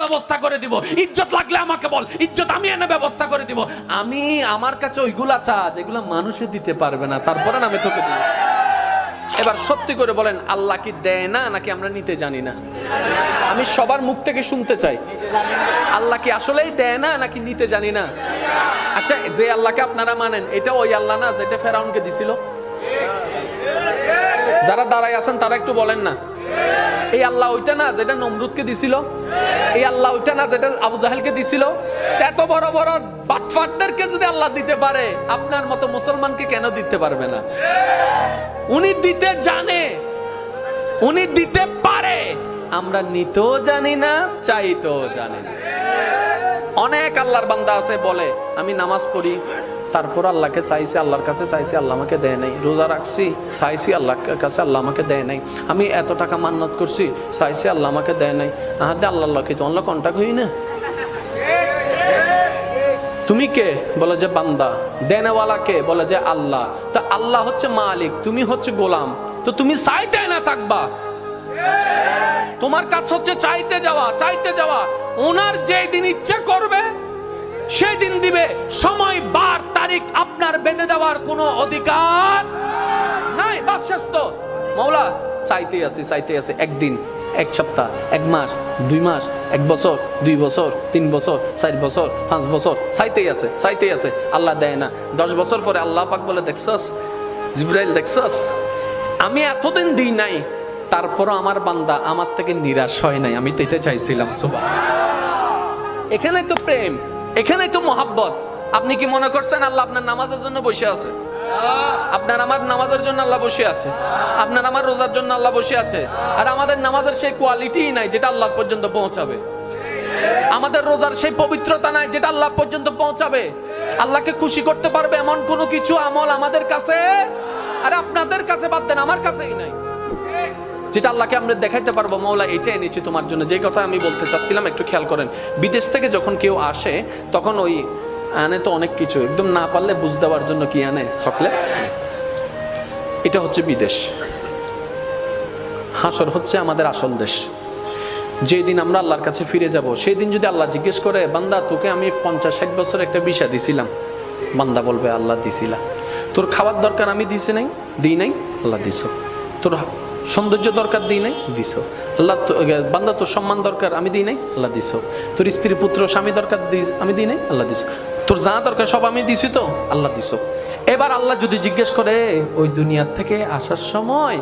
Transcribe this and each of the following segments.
ব্যবস্থা করে দিব, ইজ্জত লাগলে আমাকে বল, ইজ্জত আমি এনে ব্যবস্থা করে দিব। আমি আমার কাছে ওইগুলা চা যেগুলা মানুষে দিতে পারবে না, তারপরে আমি তোকে দিব। এবার সত্যি করে বলেন, আল্লাহ কি দেয় না নাকি আমরা নিতে জানি না? আমি সবার মুখ থেকে শুনতে চাই, আল্লাহ কি আসলেই দেয় না নাকি নিতে জানি না? আচ্ছা, যে আল্লাহকে আপনারা মানেন, এটা ওই আল্লাহ না যেটা ফেরাউনকে দিছিল? যারা দাঁড়ায় আছেন তারা একটু বলেন না, এই আল্লাহ ওইটা না যেটা নমরুদকে দিছিল? এই আল্লাহ ওইটা না যেটা আবু জাহেলকে দিছিল? এত বড় বড় বাটফাটদেরকে যদি আল্লাহ দিতে পারে, আপনার মতো মুসলমানকে কেন দিতে পারবে না? উনি দিতে জানে, উনি দিতে পারে, আমরা নিতেও জানি না, চাইতেও জানি না। অনেক আল্লাহর বান্দা আছে বলে, আমি নামাজ পড়ি, তারপর আল্লাহকে চাইছি, আল্লাহর কাছে চাইছি, আল্লাহ আমাকে দেয় নাই। রোজা রাখছি, চাইছি আল্লাহর কাছে, আল্লাহ আমাকে দেয় নাই। আমি এত টাকা মান্নত করছি, চাইছি, আল্লাহ আমাকে দেয় নাই। আহাদে আল্লাহ কি তো আল্লাহ কন্টাক্ট হই না? তুমি কে? বলে যে বান্দা। দেনেওয়ালা কে? বলে যে আল্লাহ। তো আল্লাহ হচ্ছে মালিক, তুমি হচ্ছে গোলাম, তো তুমি চাইতে না থাকবা। তোমার কাজ হচ্ছে চাইতে যাওয়া, চাইতে যাওয়া। ওনার যেই দিন ইচ্ছে করবে সেই দিন দিবে। সময়, বার, তারিখ আপনার বেঁধে দেওয়ার কোনো অধিকার নাই। বাস শেষ তো। মাওলা চাইতে আছে, চাইতে আছে। একদিন, এক সপ্তাহ, এক মাস, 2 মাস, 1 বছর, 2 বছর, 3 বছর, 4 বছর, 5 বছর, চাইতেই আছে, চাইতেই আছে। আল্লাহ দেয় না। 10 বছর পরে আল্লাহ পাক বলে, দেখছস জিবরাইল, দেখছস আমি এতদিন দিই নাই, তারপরও আমার বান্দা আমার থেকে নিরাশ হয় নাই। আমি তো এটা চাইছিলাম। সুবহানাল্লাহ। এখানেই তো প্রেম, এখানেই তো মহাব্বত। আপনি কি মনে করছেন আল্লাহ আপনার নামাজের জন্য বসে আছে? আপনার আমার নামাজের জন্য আল্লাহ বসে আছে, আপনার আমার রোজার জন্য আল্লাহ বসে আছে। আর আমাদের নামাজের সেই কোয়ালিটি নাই যেটা আল্লাহ পর্যন্ত পৌঁছাবে। আমাদের রোজার সেই পবিত্রতা নাই যেটা আল্লাহ পর্যন্ত পৌঁছাবে। আল্লাহকে খুশি করতে পারবে এমন কোনো কিছু আমল আমাদের কাছে, আর আপনাদের কাছে বাদ দেন, আমার কাছেই নাই, যেটা আল্লাহকে আমরা দেখাইতে পারবো মওলা এটা এনেছি তোমার জন্য। যে কথা আমি বলতে চাচ্ছিলাম, একটু খেয়াল করেন। বিদেশ থেকে যখন কেউ আসে তখন ওই আনে তো অনেক কিছু, একদম না পারলে বুঝ দেওয়ার জন্য কি আনে? চকলেট। এটা হচ্ছে বিদেশ। হাসর হচ্ছে আমাদের আসল দেশ। যেদিন আমরা আল্লাহর কাছে ফিরে যাব, সেই দিন যদি আল্লাহ জিজ্ঞেস করে, বান্দা তোকে আমি 50-60 বছর একটা ভিসা দিছিলাম, বান্দা বলবে আল্লাহ দিছিলাম। তোর খাওয়ার দরকার আমি দিছি নাই? দিই নাই? আল্লাহ দিছো। তোর সৌন্দর্য দরকার দিই নাই? দিছো। আল্লাহ বান্দা তোর সম্মান দরকার আমি দিই নাই? আল্লাহ দিছো। তোর স্ত্রী, পুত্র, স্বামী দরকার আমি দিই নাই? আল্লাহ দিছো। তোর যা দরকার সব আমি দিছি তো? আল্লাহ দিছো। এবার আল্লাহ যদি জিজ্ঞেস করে, ওই দুনিয়ার থেকে আসার সময়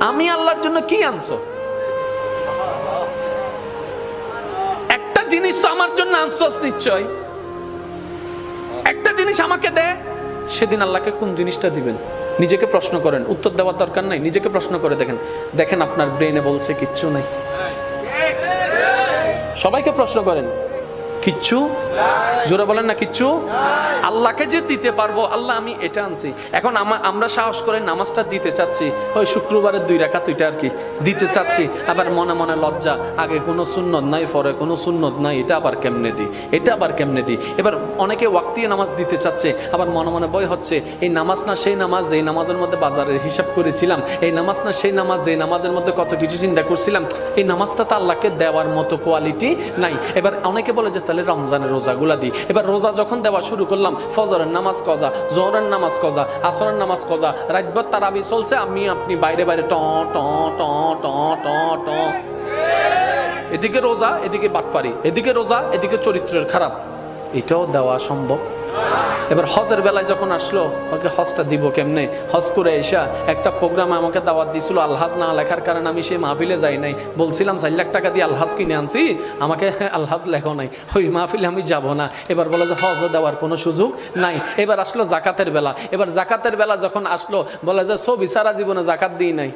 আমি আল্লাহর জন্য কি আনছো? একটা জিনিস তো আমার জন্য আনছস নিশ্চয়, একটা জিনিস আমাকে দে। সেদিন আল্লাহকে কোন জিনিসটা দিবেন? নিজেকে প্রশ্ন করেন, উত্তর দেওয়ার দরকার নাই, নিজেকে প্রশ্ন করে দেখেন। দেখেন আপনার ব্রেনে বলছে কিচ্ছু নাই। সবাইকে প্রশ্ন করেন, কিচ্ছু? জোরে বলেন না কিচ্ছু? আল্লাহকে যে দিতে পারবো, আল্লাহ আমি এটা আনছি। এখন আমরা সাহস করে নামাজটা দিতে চাচ্ছি, ওই শুক্রবারের 2 রাকাত ওইটা আর কি দিতে চাচ্ছি। আবার মনে মনে লজ্জা, আগে কোনো সুন্নত নাই, পরে কোনো সুন্নত নাই, এটা আবার কেমনে দিই, এটা আবার কেমনে দিই। এবার অনেকে ওয়াক্তিয়া নামাজ দিতে চাচ্ছে, আবার মনে মনে ভয় হচ্ছে, এই নামাজ না সেই নামাজ যেই নামাজের মধ্যে বাজারের হিসাব করেছিলাম, এই নামাজ না সেই নামাজ যেই নামাজের মধ্যে কত কিছু চিন্তা করছিলাম, এই নামাজটা তো আল্লাহকে দেওয়ার মতো কোয়ালিটি নাই। এবার অনেকে বলে যে তাহলে রমজানের রোজাগুলা দিই। এবার রোজা যখন দেওয়া শুরু করলাম, ফজরের নামাজ কজা, জোহরের নামাজ কজা, আসরের নামাজ কজা, রাতভর তারাবি চলছে, আমি আপনি বাইরে বাইরে ট ট ট ট ট ট, এদিকে রোজা, এদিকে বাটপারি, এদিকে রোজা, এদিকে চরিত্রের খারাপ। এটাও দেওয়া সম্ভব? এবার হজের বেলায় যখন আসলো, ওকে হজটা দিব কেমনে? হজ করে এসা একটা প্রোগ্রামে আমাকে দাওয়াত দিছিল, আলহাজ না লেখার কারণে আমি সেই মাহফিলে যাই নাই। বলছিলাম 4 লাখ টাকা দিয়ে আলহাজ কিনে আনছি, আমাকে আলহাজ লেখো নাই, ওই মাহফিলে আমি যাব না। এবার বলে যে হজও দেওয়ার কোনো সুযোগ নাই। এবার আসলো জাকাতের বেলা। এবার জাকাতের বেলা যখন আসলো, বলে যে ছবি সারা জীবনে জাকাত দিই নাই।